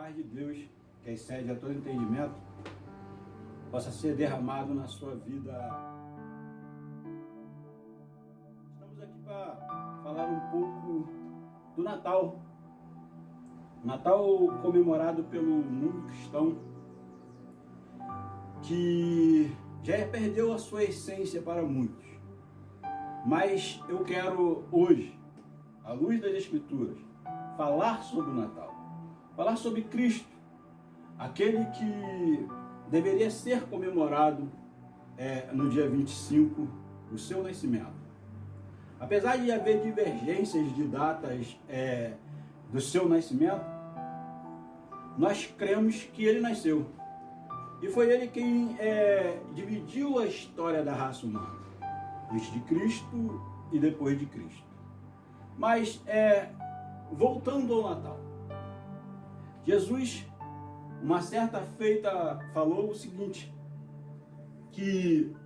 paz de Deus, que excede a todo entendimento, possa ser derramado na sua vida. Estamos aqui para falar um pouco do Natal. Natal comemorado pelo mundo cristão, que já perdeu a sua essência para muitos. Mas eu quero hoje, à luz das Escrituras, falar sobre o Natal, falar sobre Cristo, aquele que deveria ser comemorado no dia 25, o seu nascimento. Apesar de haver divergências de datas do seu nascimento, nós cremos que ele nasceu. E foi ele quem dividiu a história da raça humana, antes de Cristo e depois de Cristo. Mas, voltando ao Natal, Jesus, uma certa feita, falou o seguinte, que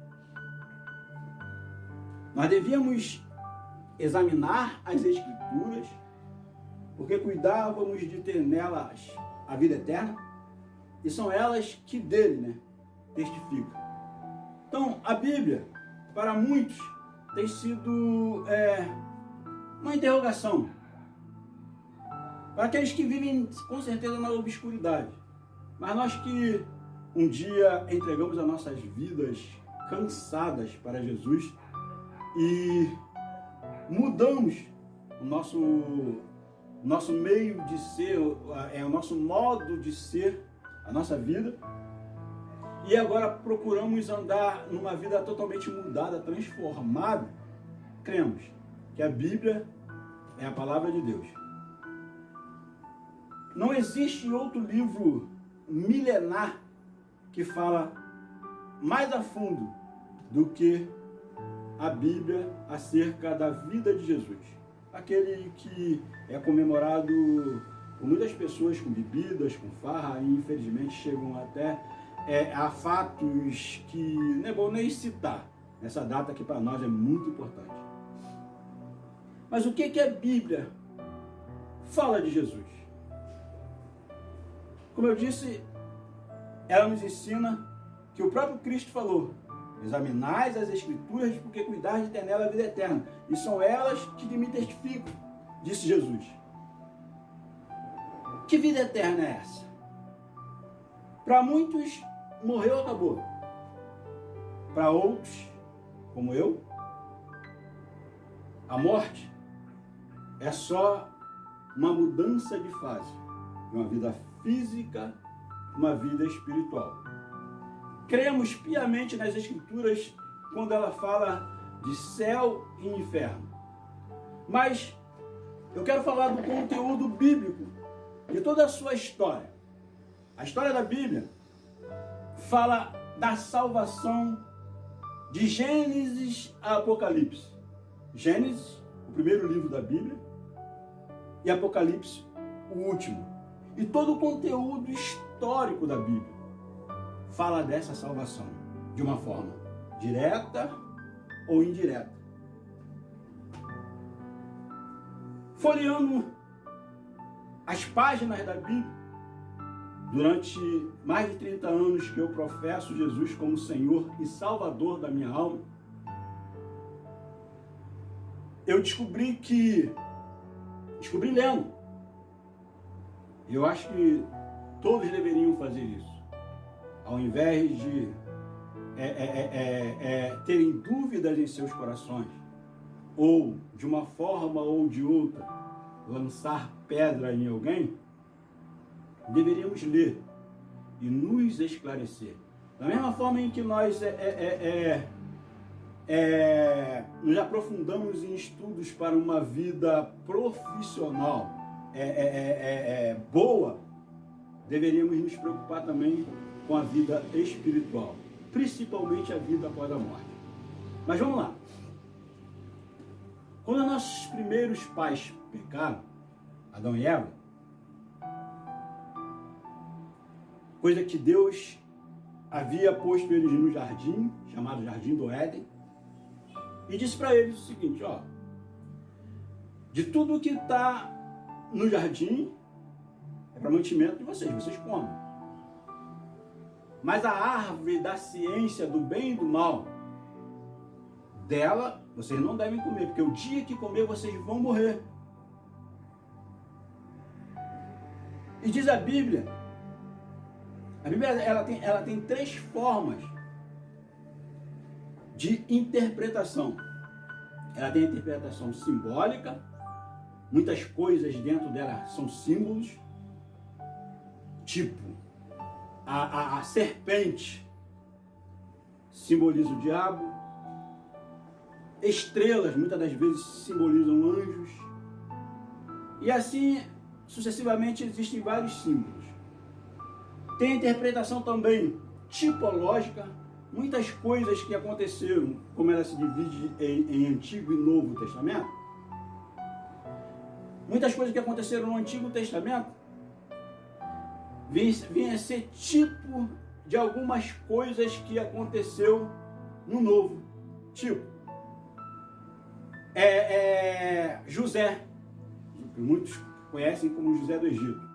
nós devíamos examinar as Escrituras, porque cuidávamos de ter nelas a vida eterna, e são elas que dele, testificam. Então, a Bíblia, para muitos, tem sido uma interrogação. Para aqueles que vivem, com certeza, na obscuridade. Mas nós que um dia entregamos as nossas vidas cansadas para Jesus e mudamos o nosso meio de ser, o nosso modo de ser, a nossa vida, e agora procuramos andar numa vida totalmente mudada, transformada, cremos que a Bíblia é a palavra de Deus. Não existe outro livro milenar que fala mais a fundo do que a Bíblia acerca da vida de Jesus. Aquele que é comemorado por muitas pessoas com bebidas, com farra, e infelizmente chegam até a fatos que não é bom nem citar nessa data que para nós é muito importante. Mas o que a Bíblia fala de Jesus? Como eu disse, ela nos ensina que o próprio Cristo falou: examinais as Escrituras, porque cuidar de ter nela a vida eterna, e são elas que de mim testificam, disse Jesus. Que vida eterna é essa? Para muitos, morreu, acabou. Para outros, como eu, a morte é só uma mudança de fase, de uma vida física, uma vida espiritual. Cremos piamente nas Escrituras quando ela fala de céu e inferno. Mas eu quero falar do conteúdo bíblico, de toda a sua história. A história da Bíblia fala da salvação de Gênesis a Apocalipse. Gênesis, o primeiro livro da Bíblia, e Apocalipse, o último. E todo o conteúdo histórico da Bíblia fala dessa salvação, de uma forma direta ou indireta. Folheando as páginas da Bíblia, durante mais de 30 anos que eu professo Jesus como Senhor e Salvador da minha alma, eu descobri lendo. Eu acho que todos deveriam fazer isso. Ao invés de terem dúvidas em seus corações, ou de uma forma ou de outra, lançar pedra em alguém, deveríamos ler e nos esclarecer. Da mesma forma em que nós nos aprofundamos em estudos para uma vida profissional boa, deveríamos nos preocupar também com a vida espiritual, principalmente a vida após a morte. Mas vamos lá. Quando nossos primeiros pais pecaram, Adão e Eva, coisa que Deus havia posto eles no jardim, chamado Jardim do Éden, e disse para eles o seguinte, de tudo que está no jardim, para mantimento de vocês comem. Mas a árvore da ciência do bem e do mal, dela vocês não devem comer, porque o dia que comer vocês vão morrer. E diz a Bíblia ela tem três formas de interpretação. Ela tem a interpretação simbólica, muitas coisas dentro dela são símbolos, tipo a serpente simboliza o diabo, estrelas muitas das vezes simbolizam anjos, e assim sucessivamente existem vários símbolos. Tem a interpretação também tipológica, muitas coisas que aconteceram, como ela se divide em Antigo e Novo Testamento, muitas coisas que aconteceram no Antigo Testamento vêm a ser tipo de algumas coisas que aconteceu no Novo. Tipo, José, que muitos conhecem como José do Egito.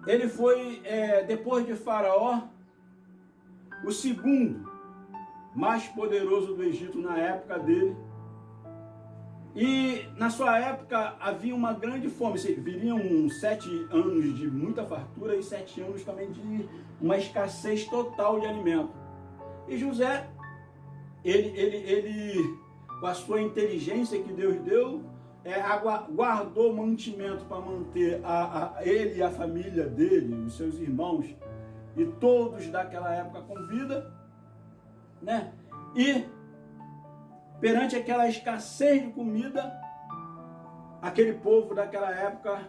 Ele foi, depois de Faraó, o segundo mais poderoso do Egito na época dele. E na sua época havia uma grande fome. Viriam 7 anos de muita fartura e 7 anos também de uma escassez total de alimento. E José, ele com a sua inteligência que Deus deu, guardou mantimento para manter ele e a família dele, os seus irmãos e todos daquela época com vida, né? E perante aquela escassez de comida, aquele povo daquela época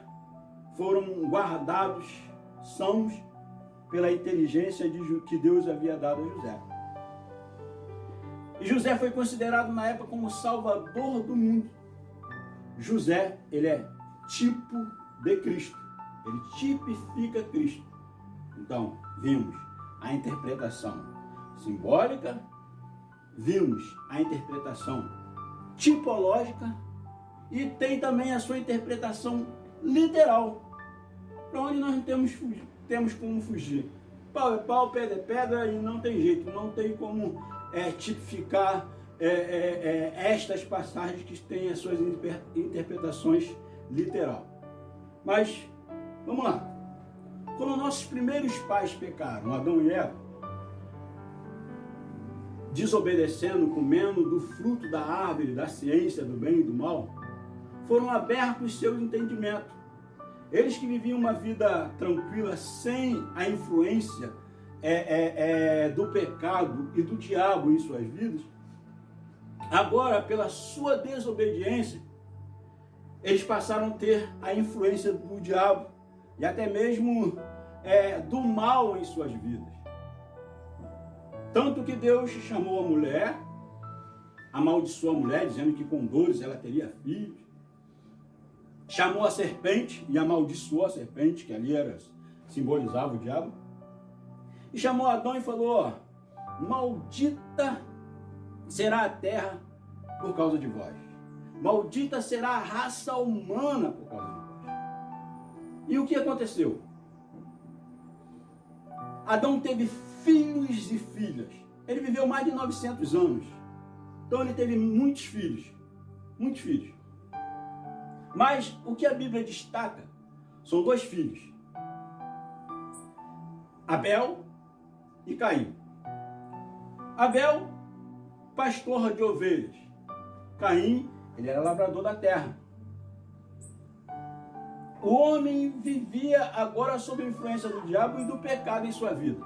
foram guardados sãos pela inteligência que Deus havia dado a José. E José foi considerado na época como o salvador do mundo. José, ele é tipo de Cristo, ele tipifica Cristo. Então, vimos a interpretação simbólica, vimos a interpretação tipológica e tem também a sua interpretação literal, para onde nós não temos como fugir. Pau é pau, pedra é pedra e não tem jeito, não tem como tipificar estas passagens que têm as suas interpretações literal. Mas, vamos lá. Quando nossos primeiros pais pecaram, Adão e Eva, desobedecendo, comendo do fruto da árvore da ciência do bem e do mal, foram abertos seus entendimentos. Eles que viviam uma vida tranquila, sem a influência do pecado e do diabo em suas vidas, agora, pela sua desobediência, eles passaram a ter a influência do diabo e até mesmo do mal em suas vidas. Tanto que Deus chamou a mulher, amaldiçoou a mulher, dizendo que com dores ela teria filhos. Chamou a serpente e amaldiçoou a serpente, que ali simbolizava o diabo. E chamou Adão e falou: maldita será a terra por causa de vós. Maldita será a raça humana por causa de vós. E o que aconteceu? Adão teve filhos e filhas. Ele viveu mais de 900 anos. Então ele teve muitos filhos. Muitos filhos. Mas o que a Bíblia destaca são 2 filhos. Abel e Caim. Abel, pastor de ovelhas. Caim, ele era lavrador da terra. O homem vivia agora sob a influência do diabo e do pecado em sua vida,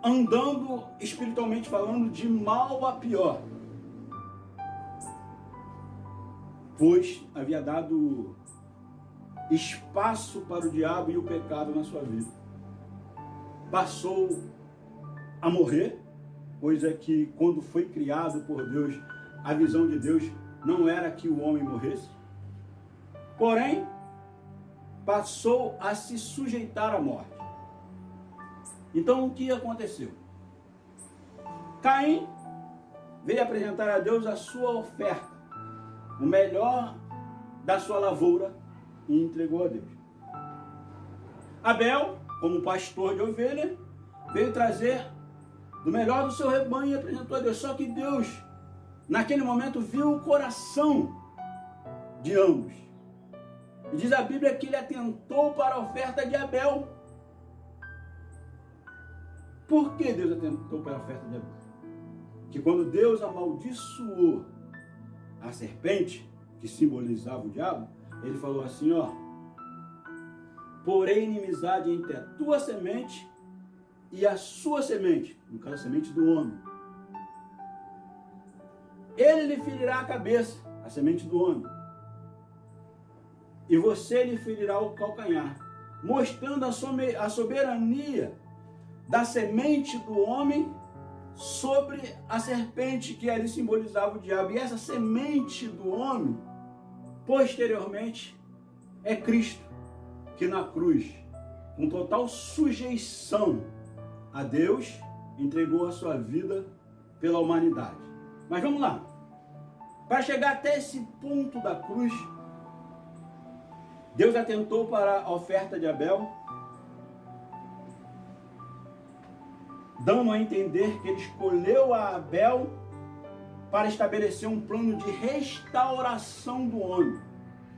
andando, espiritualmente falando, de mal a pior, pois havia dado espaço para o diabo e o pecado na sua vida. Passou a morrer, pois é que quando foi criado por Deus, a visão de Deus não era que o homem morresse. Porém, passou a se sujeitar à morte. Então, o que aconteceu? Caim veio apresentar a Deus a sua oferta, o melhor da sua lavoura, e entregou a Deus. Abel, como pastor de ovelha, veio trazer do melhor do seu rebanho e apresentou a Deus. Só que Deus, naquele momento, viu o coração de ambos. E diz a Bíblia que ele atentou para a oferta de Abel. Por que Deus atentou para a oferta de Abel? Que quando Deus amaldiçoou a serpente, que simbolizava o diabo, ele falou assim, ó: porém inimizade entre a tua semente e a sua semente, no caso a semente do homem. Ele lhe ferirá a cabeça, a semente do homem, e você lhe ferirá o calcanhar, mostrando a soberania da semente do homem sobre a serpente, que ali simbolizava o diabo. E essa semente do homem, posteriormente, é Cristo, que na cruz, com total sujeição a Deus, entregou a sua vida pela humanidade. Mas vamos lá. Para chegar até esse ponto da cruz, Deus atentou para a oferta de Abel, dando a entender que ele escolheu a Abel para estabelecer um plano de restauração do homem.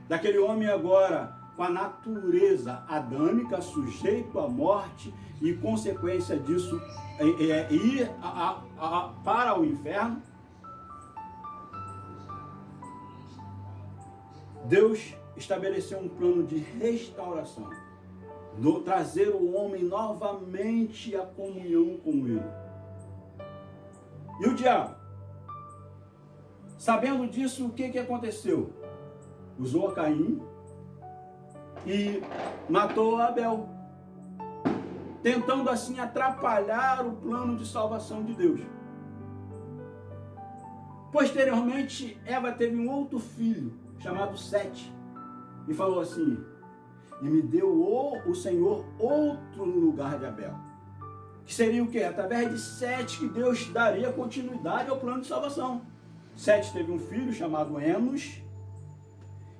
Daquele homem agora com a natureza adâmica, sujeito à morte e consequência disso ir para o inferno. Deus estabeleceu um plano de restauração, trazer o homem novamente à comunhão com ele. E o diabo, sabendo disso, o que aconteceu? Usou a Caim e matou Abel, tentando assim atrapalhar o plano de salvação de Deus. Posteriormente, Eva teve um outro filho, chamado Sete, e falou assim: e me deu o Senhor outro no lugar de Abel. Que seria o quê? Através de Sete que Deus daria continuidade ao plano de salvação. Sete teve um filho chamado Enos,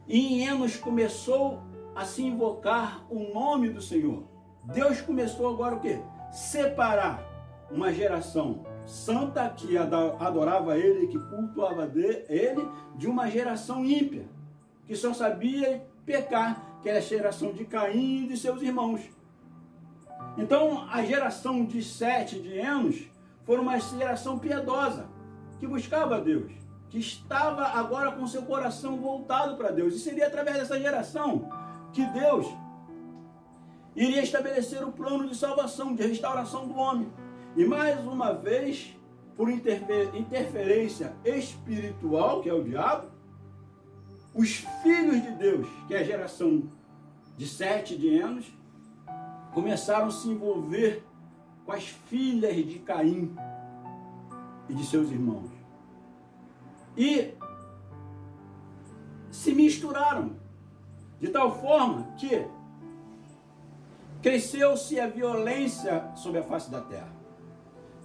e em Enos começou a se invocar o nome do Senhor. Deus começou agora o quê? Separar uma geração santa que adorava ele, que cultuava ele, de uma geração ímpia, que só sabia pecar, que era a geração de Caim e de seus irmãos. Então, a geração de Sete, de Enos, foi uma geração piedosa, que buscava Deus, que estava agora com seu coração voltado para Deus. E seria através dessa geração que Deus iria estabelecer o plano de salvação, de restauração do homem. E mais uma vez, por interferência espiritual, que é o diabo, os filhos de Deus, que é a geração de Sete, de Enos, começaram a se envolver com as filhas de Caim e de seus irmãos. E se misturaram, de tal forma que cresceu-se a violência sobre a face da terra.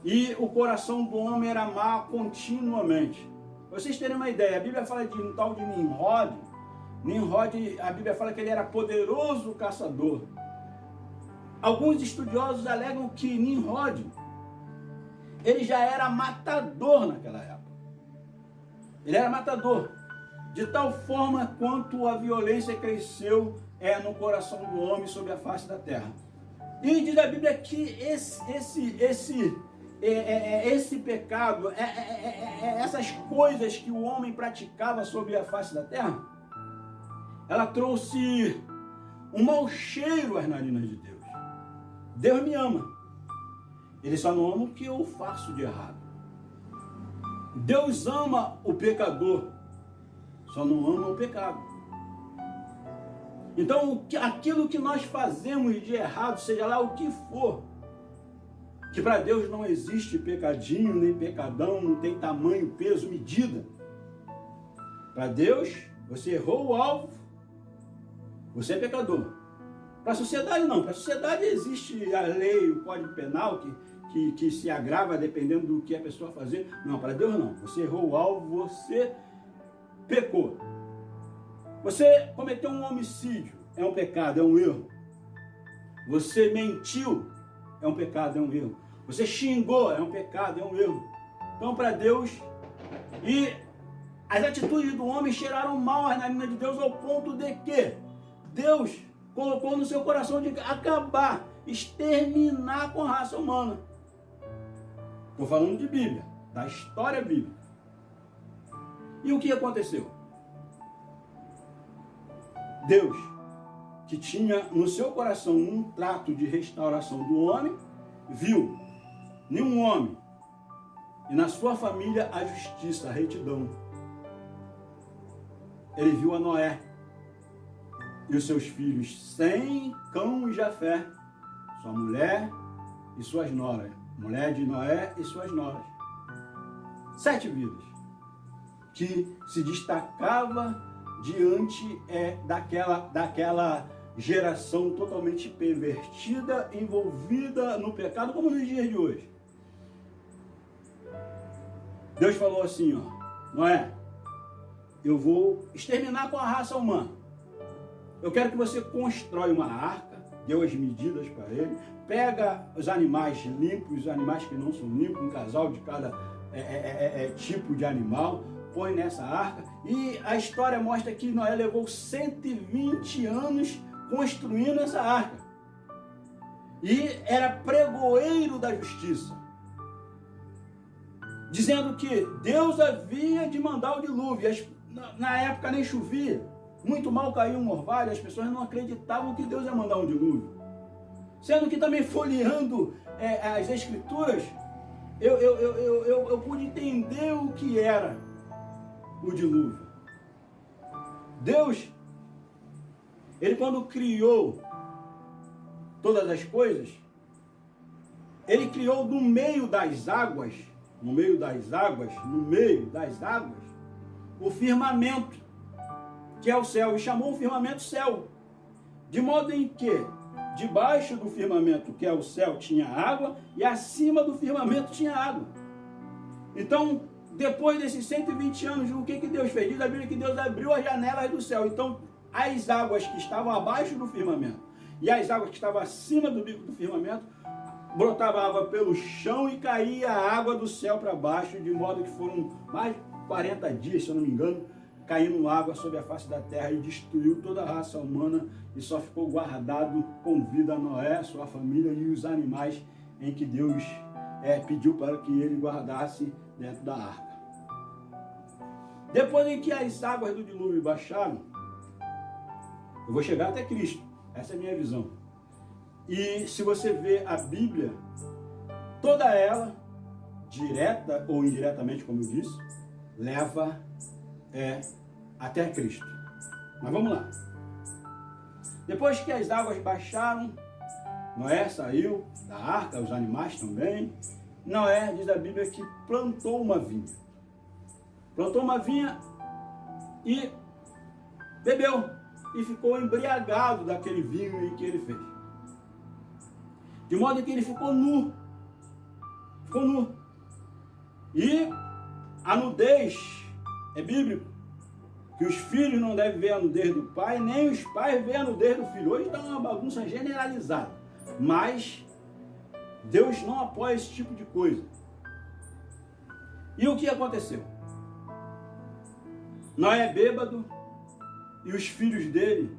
E o coração do homem era má continuamente. Pra vocês terem uma ideia, a Bíblia fala de um tal de Nimrod. Nimrod, a Bíblia fala que ele era poderoso caçador. Alguns estudiosos alegam que Nimrod, ele já era matador naquela época. Ele era matador, de tal forma quanto a violência cresceu no coração do homem sobre a face da terra. E diz a Bíblia que esse pecado, essas coisas que o homem praticava sobre a face da terra, ela trouxe um mau cheiro às narinas de Deus. Deus me ama. Ele só não ama o que eu faço de errado. Deus ama o pecador, só não ama o pecado. Então, aquilo que nós fazemos de errado, seja lá o que for, que para Deus não existe pecadinho, nem pecadão, não tem tamanho, peso, medida. Para Deus, você errou o alvo, você é pecador. Para a sociedade não, para a sociedade existe a lei, o Código Penal, que se agrava dependendo do que a pessoa fazer. Não, para Deus não, você errou o alvo, você pecou. Você cometeu um homicídio, é um pecado, é um erro. Você mentiu, é um pecado, é um erro. Você xingou, é um pecado, é um erro. Então, para Deus, e as atitudes do homem cheiraram mal às narinas de Deus ao ponto de que Deus colocou no seu coração de acabar, exterminar com a raça humana. Estou falando de Bíblia, da história bíblica. E o que aconteceu? Deus, que tinha no seu coração um trato de restauração do homem, viu nenhum homem e na sua família a justiça, a retidão. Ele viu a Noé e os seus filhos, Sem, Cão e Jafé, sua mulher e suas noras. Mulher de Noé e suas noras. 7 vidas que se destacava diante daquela geração totalmente pervertida, envolvida no pecado, como nos dias de hoje. Deus falou assim, ó, Noé, eu vou exterminar com a raça humana. Eu quero que você constrói uma arca, deu as medidas para ele, pega os animais limpos, os animais que não são limpos, um casal de cada tipo de animal, põe nessa arca. E a história mostra que Noé levou 120 anos construindo essa arca. E era pregoeiro da justiça, dizendo que Deus havia de mandar o dilúvio. Na época nem chovia, muito mal caiu um orvalho, as pessoas não acreditavam que Deus ia mandar um dilúvio. Sendo que também folheando as escrituras, eu pude entender o que era o dilúvio. Deus, ele quando criou todas as coisas, ele criou no meio das águas, o firmamento, que é o céu, e chamou o firmamento céu. De modo em que, debaixo do firmamento, que é o céu, tinha água, e acima do firmamento tinha água. Então, depois desses 120 anos, o que Deus fez? Diz a Bíblia que Deus abriu as janelas do céu. Então, as águas que estavam abaixo do firmamento e as águas que estavam acima do firmamento, brotava água pelo chão e caía a água do céu para baixo, de modo que foram mais de 40 dias, se eu não me engano, caindo água sobre a face da terra e destruiu toda a raça humana, e só ficou guardado com vida Noé, sua família e os animais em que Deus pediu para que ele guardasse dentro da arca. Depois em que as águas do dilúvio baixaram, eu vou chegar até Cristo, essa é a minha visão. E se você vê a Bíblia, toda ela, direta ou indiretamente, como eu disse, leva até Cristo. Mas vamos lá. Depois que as águas baixaram, Noé saiu da arca, os animais também. Noé, diz a Bíblia, que plantou uma vinha. Plantou uma vinha e bebeu. E ficou embriagado daquele vinho que ele fez. De modo que ele ficou nu. Ficou nu. E a nudez é bíblico. Que os filhos não devem ver a nudez do pai, nem os pais ver a nudez do filho. Hoje está uma bagunça generalizada. Mas Deus não apoia esse tipo de coisa. E o que aconteceu? Noé bêbado e os filhos dele,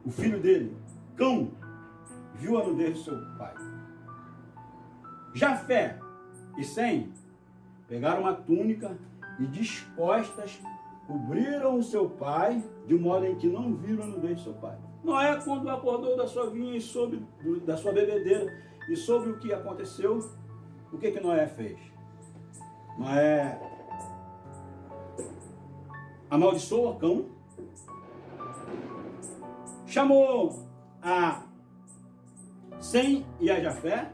o filho dele, Cão, viu a nudez do seu pai. Jafé e Sem pegaram uma túnica e descostas cobriram o seu pai, de modo em que não viram a nudez do seu pai. Noé, quando acordou da sua vinha e soube da sua bebedeira e soube o que aconteceu, o que Noé fez? Noé amaldiçoou Cão, chamou a Sem e a Jafé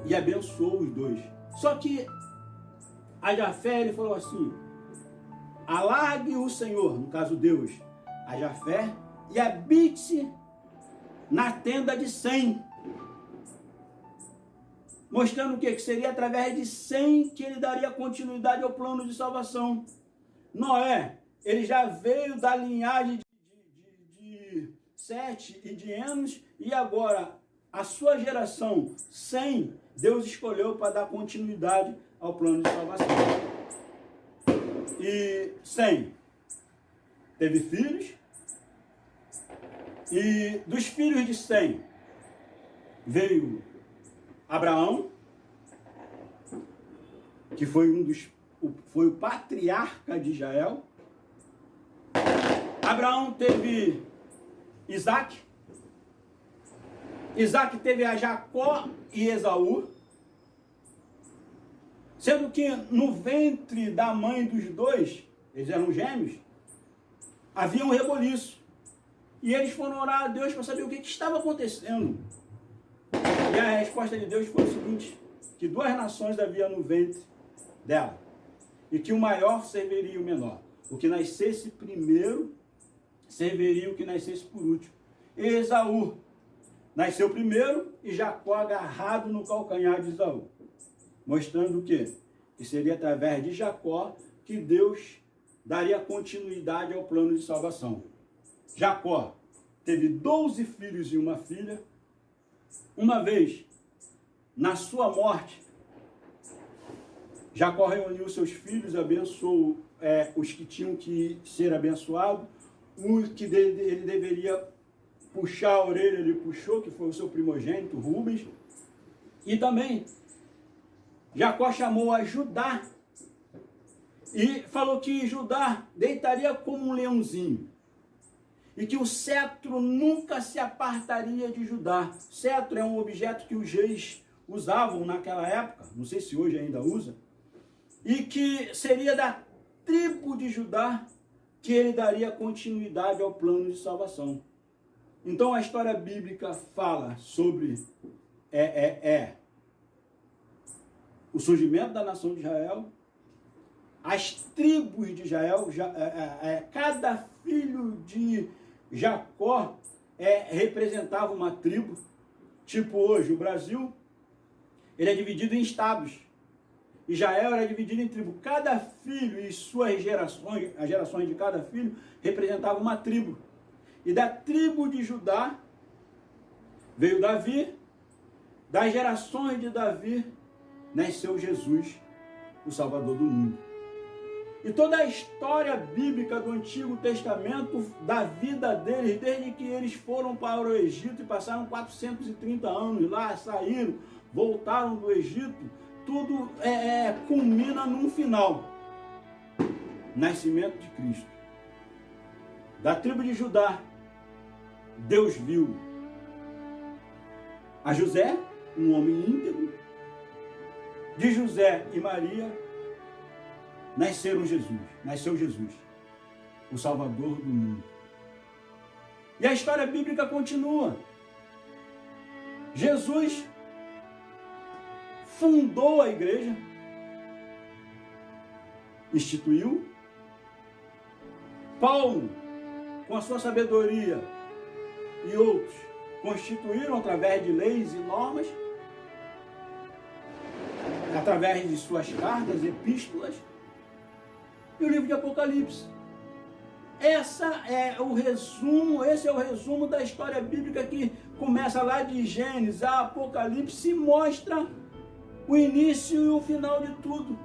e abençoou os dois. Só que a Jafé, ele falou assim: alargue o Senhor, no caso Deus, a Jafé, e habite na tenda de Sem. Mostrando o quê? Que seria através de Sem que ele daria continuidade ao plano de salvação. Noé ele já veio da linhagem de Sete e de Enos, e agora a sua geração, Sem, Deus escolheu para dar continuidade ao plano de salvação. E Sem teve filhos, e dos filhos de Sem veio Abraão, que foi foi o patriarca de Israel. Abraão teve Isaac. Isaac teve a Jacó e Esaú. Sendo que no ventre da mãe dos dois, eles eram gêmeos, havia um reboliço. E eles foram orar a Deus para saber o que estava acontecendo. E a resposta de Deus foi o seguinte: que duas nações havia no ventre dela, e que o maior serviria o menor. O que nascesse primeiro serviria o que nascesse por último. E Esaú nasceu primeiro, e Jacó agarrado no calcanhar de Esaú, mostrando o quê? Que seria através de Jacó que Deus daria continuidade ao plano de salvação. Jacó teve 12 filhos e uma filha. Uma vez, na sua morte, Jacó reuniu seus filhos, abençoou os que tinham que ser abençoados. O que ele deveria puxar a orelha, ele puxou, que foi o seu primogênito, Rubens. E também, Jacó chamou a Judá e falou que Judá deitaria como um leãozinho, e que o cetro nunca se apartaria de Judá. Cetro é um objeto que os reis usavam naquela época, não sei se hoje ainda usa, e que seria da tribo de Judá que ele daria continuidade ao plano de salvação. Então a história bíblica fala sobre o surgimento da nação de Israel, as tribos de Israel, cada filho de Jacó representava uma tribo. Tipo hoje, o Brasil, ele é dividido em estados. Israel era dividido em tribo. Cada filho e suas gerações, as gerações de cada filho, representavam uma tribo. E da tribo de Judá veio Davi. Das gerações de Davi nasceu Jesus, o Salvador do mundo. E toda a história bíblica do Antigo Testamento, da vida deles, desde que eles foram para o Egito e passaram 430 anos lá, saíram, voltaram do Egito, tudo culmina num final: nascimento de Cristo. Da tribo de Judá, Deus viu a José, um homem íntegro. De José e Maria nasceu Jesus, o Salvador do mundo. E a história bíblica continua. Jesus fundou a igreja, instituiu. Paulo, com a sua sabedoria, e outros constituíram através de leis e normas, através de suas cartas, epístolas, e o livro de Apocalipse. Esse é o resumo da história bíblica, que começa lá de Gênesis a Apocalipse e mostra o início e o final de tudo.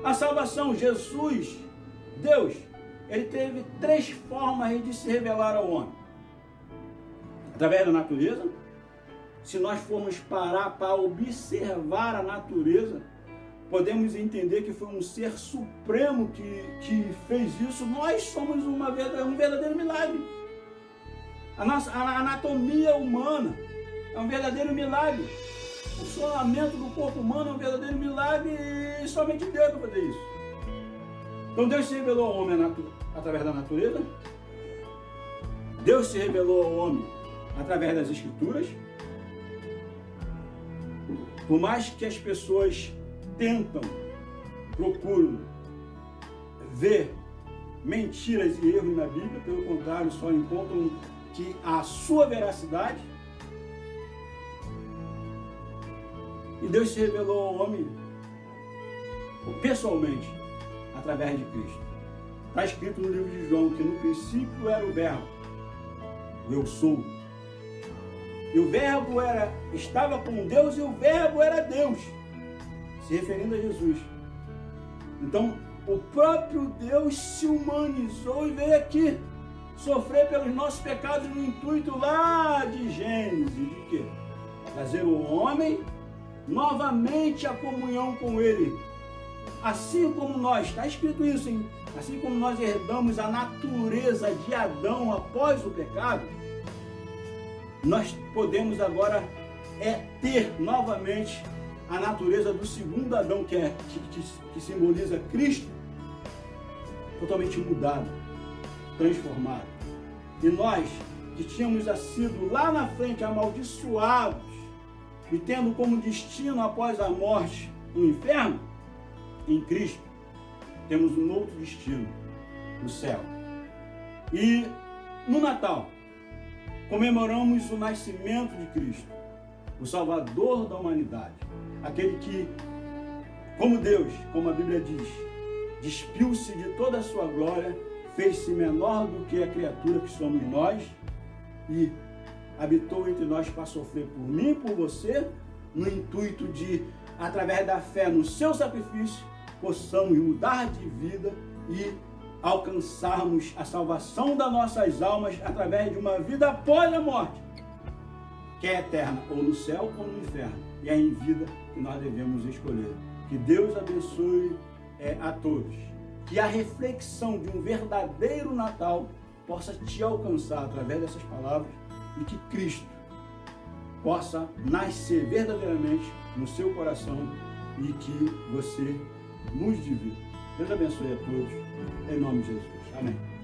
A salvação, Jesus, Deus, ele teve 3 formas de se revelar ao homem. Através da natureza. Se nós formos parar para observar a natureza, podemos entender que foi um ser supremo que fez isso. Nós somos um verdadeiro milagre. A anatomia humana é um verdadeiro milagre. O funcionamento do corpo humano é um verdadeiro milagre, e somente Deus para fazer isso. Então Deus se revelou ao homem através da natureza. Deus se revelou ao homem através das Escrituras. Por mais que as pessoas procuram ver mentiras e erros na Bíblia, pelo contrário, só encontram que a sua veracidade. E Deus se revelou ao homem pessoalmente através de Cristo. Está escrito no livro de João que no princípio era o verbo, o eu sou. E o verbo estava com Deus e o verbo era Deus, se referindo a Jesus. Então, o próprio Deus se humanizou e veio aqui sofrer pelos nossos pecados no intuito lá de Gênesis, de quê? Trazer o homem novamente à comunhão com ele. Assim como nós, está escrito isso, hein? Assim como nós herdamos a natureza de Adão após o pecado, nós podemos agora ter novamente a natureza do segundo Adão, que simboliza Cristo, totalmente mudado, transformado. E nós, que tínhamos sido lá na frente amaldiçoados e tendo como destino após a morte o inferno, em Cristo temos um outro destino, o céu. E no Natal comemoramos o nascimento de Cristo, o Salvador da humanidade, aquele que, como Deus, como a Bíblia diz, despiu-se de toda a sua glória, fez-se menor do que a criatura que somos nós e habitou entre nós para sofrer por mim e por você, no intuito de, através da fé no seu sacrifício, possamos mudar de vida e alcançarmos a salvação das nossas almas através de uma vida após a morte, que é eterna, ou no céu ou no inferno. E é em vida que nós devemos escolher. Que Deus abençoe a todos. Que a reflexão de um verdadeiro Natal possa te alcançar através dessas palavras e que Cristo possa nascer verdadeiramente no seu coração e que você nos divida. Deus abençoe a todos, em nome de Jesus. Amém.